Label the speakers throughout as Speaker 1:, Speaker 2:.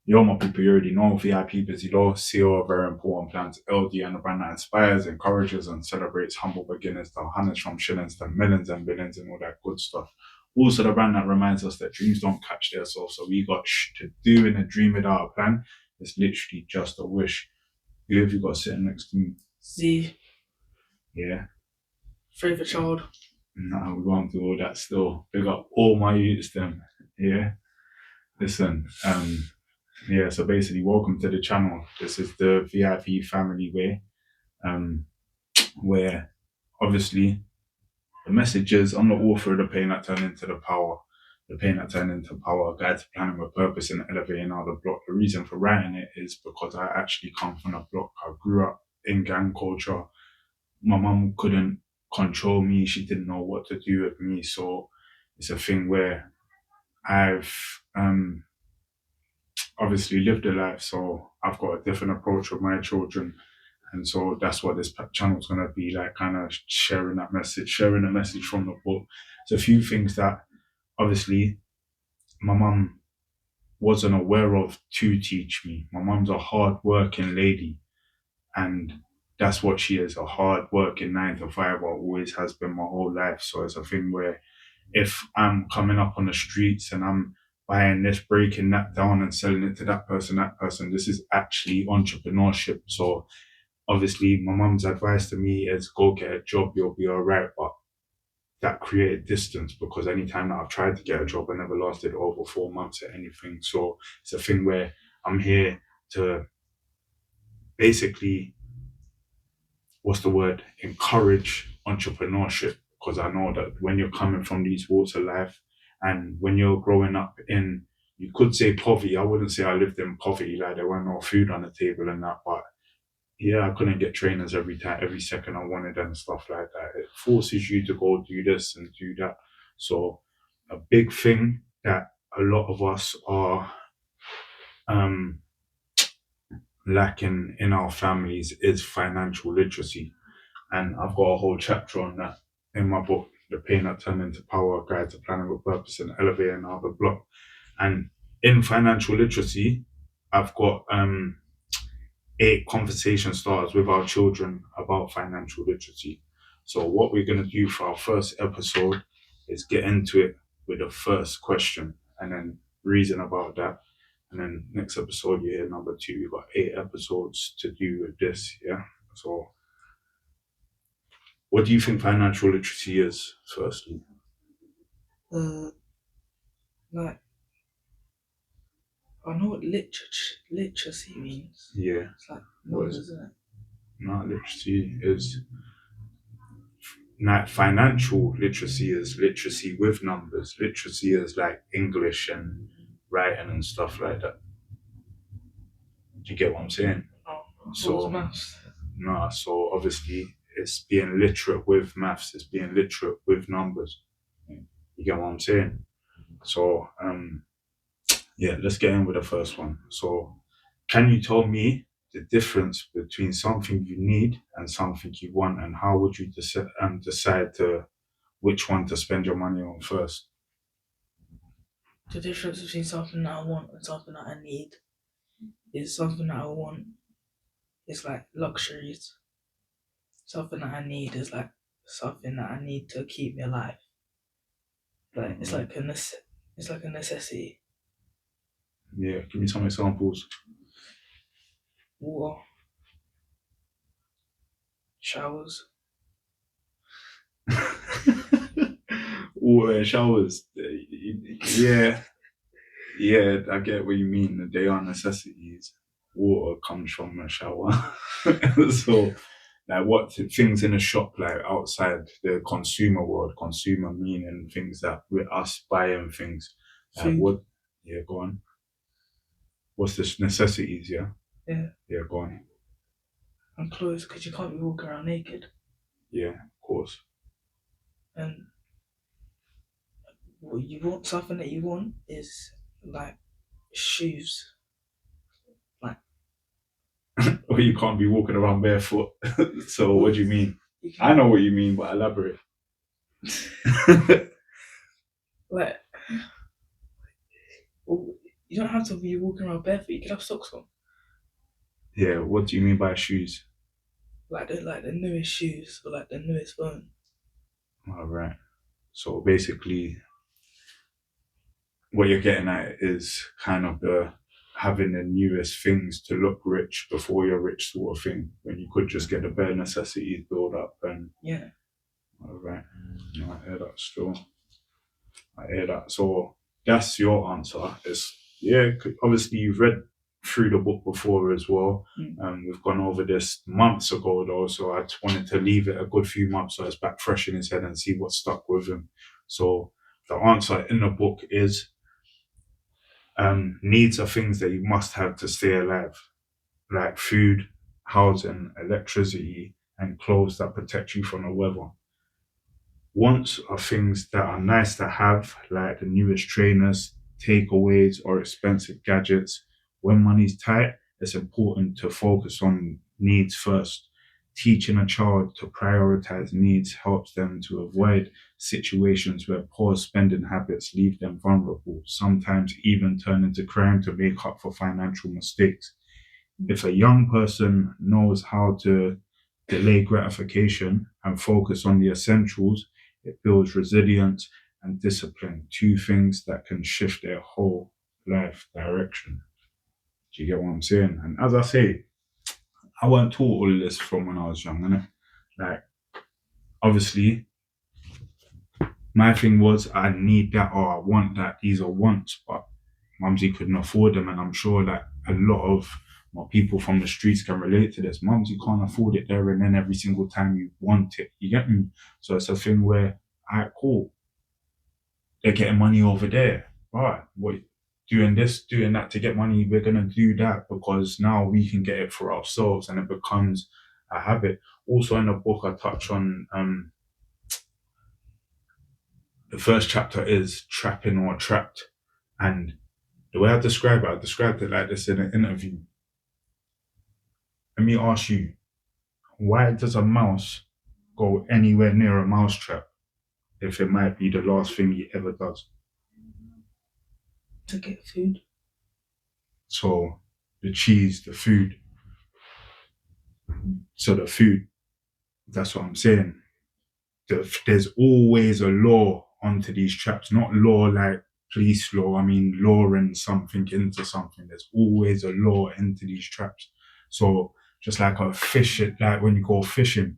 Speaker 1: Yo, my people, you already know VIP Busy Low, CEO of Very Important Plans, LD, and a brand that inspires, encourages, and celebrates humble beginners, the hundreds from shillings to millions and billions and all that good stuff. Also, the brand that reminds us that dreams don't catch their soul, so we got to do in a dream without a plan. It's literally just a wish. Who have you got sitting next to me?
Speaker 2: Z,
Speaker 1: Yeah,
Speaker 2: favourite child.
Speaker 1: no, we won't do all that still. Big up all my youths, them. Yeah, listen, yeah, so basically, welcome to the channel. This is the VIP family way, um, where obviously the messages, I'm the author of The Pain That Turned Into the Power. The Pain That Turned Into Power, a guide to planning with purpose and elevating out the block. The reason for writing it is because I actually come from a block. I grew up in gang culture. My mum couldn't control me. She didn't know what to do with me. So it's a thing where I've obviously lived a life, so I've got a different approach with my children. And so that's what this channel is going to be like, kind of sharing the message from the book. It's a few things that obviously my mum wasn't aware of to teach me. My mum's a hard working lady, and that's what she is, a hard working 9 to 5, or always has been my whole life. So it's a thing where if I'm coming up on the streets and I'm buying this, breaking that down and selling it to that person, this is actually entrepreneurship. So obviously my mum's advice to me is go get a job, you'll be all right. But that created distance because anytime that I've tried to get a job, I never lasted over 4 months at anything. So it's a thing where I'm here to basically, what's the word, encourage entrepreneurship, because I know that when you're coming from these walks of life and when you're growing up in, you could say poverty. I wouldn't say I lived in poverty, like there weren't no food on the table and that, but yeah, I couldn't get trainers every second I wanted and stuff like that. It forces you to go do this and do that. So a big thing that a lot of us are um, lacking in our families is financial literacy. And I've got a whole chapter on that in my book, The Pain That Turned Into Power, a Guide to Planning with Purpose and Elevating Out the Block. And in financial literacy, I've got 8 conversation starters with our children about financial literacy. So what we're going to do for our first episode is get into it with the first question and then reason about that. And then next episode, you hear number 2. We've got 8 episodes to do with this, yeah? So what do you think financial literacy is, firstly?
Speaker 2: Like, I know what literacy means.
Speaker 1: Yeah.
Speaker 2: It's like
Speaker 1: What is
Speaker 2: numbers, isn't it?
Speaker 1: No, literacy is not financial literacy is literacy with numbers. Literacy is like English and writing and stuff like that. Do you get what I'm saying?
Speaker 2: Oh,
Speaker 1: So
Speaker 2: maths.
Speaker 1: no, so obviously it's being literate with maths, it's being literate with numbers. You get what I'm saying? So yeah, let's get in with the first one. So can you tell me the difference between something you need and something you want, and how would you decide to which one to spend your money on first?
Speaker 2: The difference between something that I want and something that I need is something that I want is like luxuries. Something that I need is like something that I need to keep me alive. Like it's like a necessity.
Speaker 1: Yeah, give me some examples.
Speaker 2: Water, showers.
Speaker 1: Water, showers. Yeah, yeah, I get what you mean. They are necessities. Water comes from a shower. So, like, what things in a shop, like outside the consumer world, consumer meaning things that with us buying things.
Speaker 2: Food.
Speaker 1: What? Yeah, go on. What's the necessities? Yeah.
Speaker 2: Yeah.
Speaker 1: Yeah, go on.
Speaker 2: And clothes, because you can't be walking around naked.
Speaker 1: Yeah, of course.
Speaker 2: And what you want, something that you want is like shoes. Like
Speaker 1: Or you can't be walking around barefoot. So what do you mean? I know what you mean, but elaborate.
Speaker 2: Like You don't have to be walking around barefoot. You can have socks on,
Speaker 1: Yeah, what do you mean by shoes?
Speaker 2: like the newest shoes or like the newest phone.
Speaker 1: All right. So basically, what you're getting at is kind of the having the newest things to look rich before you're rich sort of thing, when you could just get the bare necessities build up and
Speaker 2: Yeah.
Speaker 1: all right. No, I hear that still. I hear that. So that's your answer. It's yeah, obviously you've read through the book before as well. We've gone over this months ago though, so I just wanted to leave it a good few months so it's back fresh in his head and see what stuck with him. So the answer in the book is needs are things that you must have to stay alive, like food, housing, electricity, and clothes that protect you from the weather. Wants are things that are nice to have, like the newest trainers, takeaways, or expensive gadgets. When money's tight, it's important to focus on needs first. Teaching a child to prioritize needs helps them to avoid situations where poor spending habits leave them vulnerable, sometimes even turn into crime to make up for financial mistakes. If a young person knows how to delay gratification and focus on the essentials, it builds resilience and discipline, two things that can shift their whole life direction. Do you get what I'm saying? And as I say, I wasn't taught all of this from when I was young, innit? Like, obviously, my thing was I need that or I want that. These are wants, but Mumsy couldn't afford them, and I'm sure that a lot of my people from the streets can relate to this. Mumsy can't afford it there and then every single time you want it. You get me? So it's a thing where, alright, cool. They're getting money over there. Right, what doing this, doing that to get money, we're gonna do that because now we can get it for ourselves and it becomes a habit. Also in the book I touch on the first chapter is trapping or trapped. And the way I described it like this in an interview. Let me ask you, why does a mouse go anywhere near a mousetrap if it might be the last thing he ever does?
Speaker 2: To get food.
Speaker 1: So the cheese, the food. So the food, that's what I'm saying. There's always a law onto these traps, not law like police law. I mean, lawing something into something. There's always a law into these traps. So just like a fish, like when you go fishing,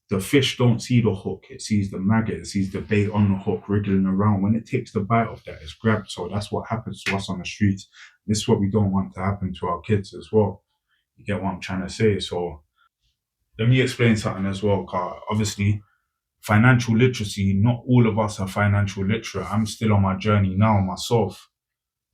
Speaker 1: the fish don't see the hook, it sees the maggot, it sees the bait on the hook wriggling around. When it takes the bite of that, it's grabbed. So that's what happens to us on the streets. This is what we don't want to happen to our kids as well. You get what I'm trying to say? So let me explain something as well, Carl. Obviously, financial literacy, not all of us are financial literate. I'm still on my journey now myself.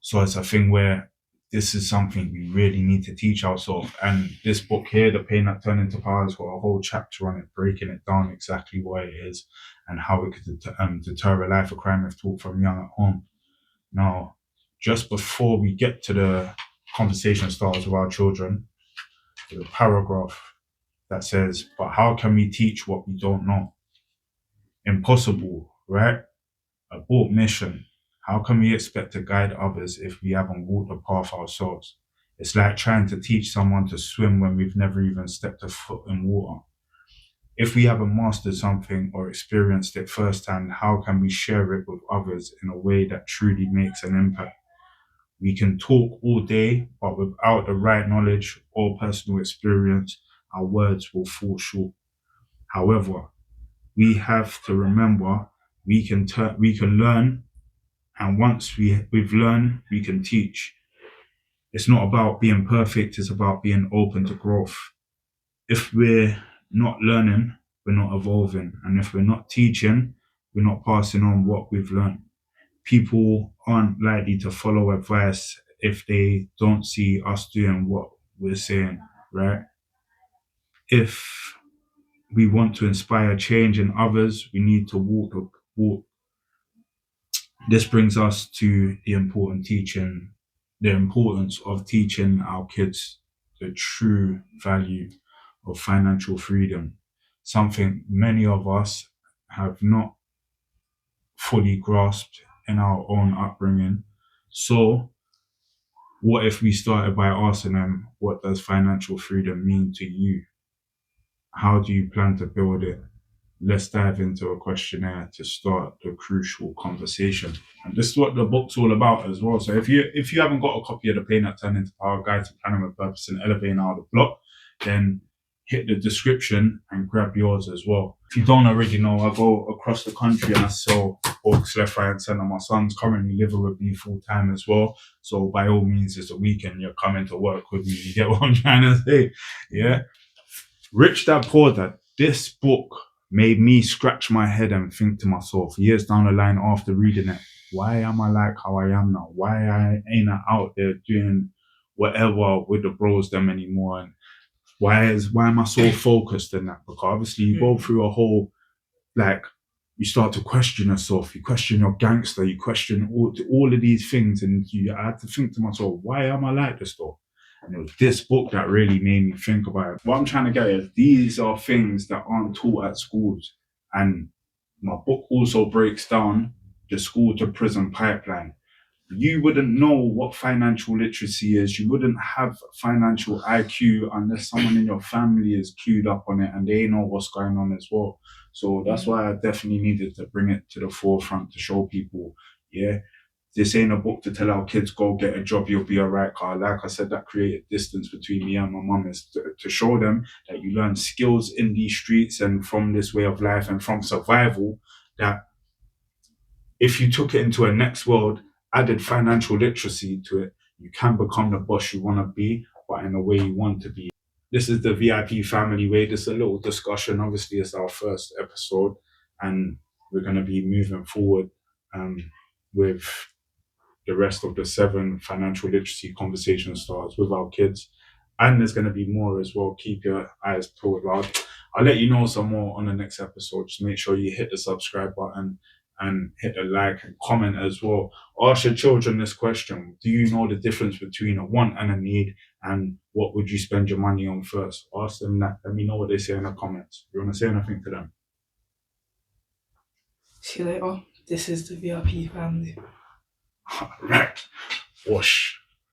Speaker 1: So it's a thing where this is something we really need to teach ourselves. And this book here, The Pain That Turned Into Power, has got a whole chapter on it, breaking it down exactly what it is and how it could deter a life of crime if taught from young at home. Now, just before we get to the conversation starters with our children, there's a paragraph that says, but how can we teach what we don't know? Impossible, right? Abort mission. How can we expect to guide others if we haven't walked the path ourselves? It's like trying to teach someone to swim when we've never even stepped a foot in water. If we haven't mastered something or experienced it firsthand, how can we share it with others in a way that truly makes an impact? We can talk all day, but without the right knowledge or personal experience, our words will fall short. However, we have to remember we can learn, and once we've learned, we can teach. It's not about being perfect, it's about being open to growth. If we're not learning, we're not evolving. And if we're not teaching, we're not passing on what we've learned. People aren't likely to follow advice if they don't see us doing what we're saying, right? If we want to inspire change in others, we need to walk the walk. This brings us to the importance of teaching our kids the true value of financial freedom, something many of us have not fully grasped in our own upbringing. So what if we started by asking them, what does financial freedom mean to you? How do you plan to build it? Let's dive into a questionnaire to start the crucial conversation. And this is what the book's all about as well. So if you haven't got a copy of the Pain That Turned Into Power Guide to Planning with Purpose and Elevating Out of the Block, then hit the description and grab yours as well. If you don't already know, I go across the country and I sell books left, right, and center. My son's currently living with me full time as well. So by all means, it's a weekend. You're coming to work with me. You get what I'm trying to say? Yeah. Rich Dad Poor Dad. This book made me scratch my head and think to myself years down the line after reading it, why am I like how I am now? Why I ain't out there doing whatever with the bros them anymore? And why am I so focused in that? Because obviously you go through a whole, like, you start to question yourself, you question your gangster, you question all of these things, and I had to think to myself, why am I like this though? And it was this book that really made me think about it. What I'm trying to get is these are things that aren't taught at schools. And my book also breaks down the school to prison pipeline. You wouldn't know what financial literacy is. You wouldn't have financial IQ unless someone in your family is queued up on it and they know what's going on as well. So that's why I definitely needed to bring it to the forefront to show people, yeah, this ain't a book to tell our kids, go get a job, you'll be all right. Like I said, that created distance between me and my mum is to show them that you learn skills in these streets and from this way of life and from survival, that if you took it into a next world, added financial literacy to it, you can become the boss you want to be, but in the way you want to be. This is the VIP family way. This is a little discussion. Obviously, it's our first episode, and we're going to be moving forward with the rest of the 7 financial literacy conversation starts with our kids. And there's going to be more as well. Keep your eyes peeled. I'll let you know some more on the next episode. Just make sure you hit the subscribe button and hit the like and comment as well. Ask your children this question. Do you know the difference between a want and a need? And what would you spend your money on first? Ask them that. Let me know what they say in the comments. You want to say anything to them?
Speaker 2: See you later. This is the VIP family.
Speaker 1: Right. Whoosh.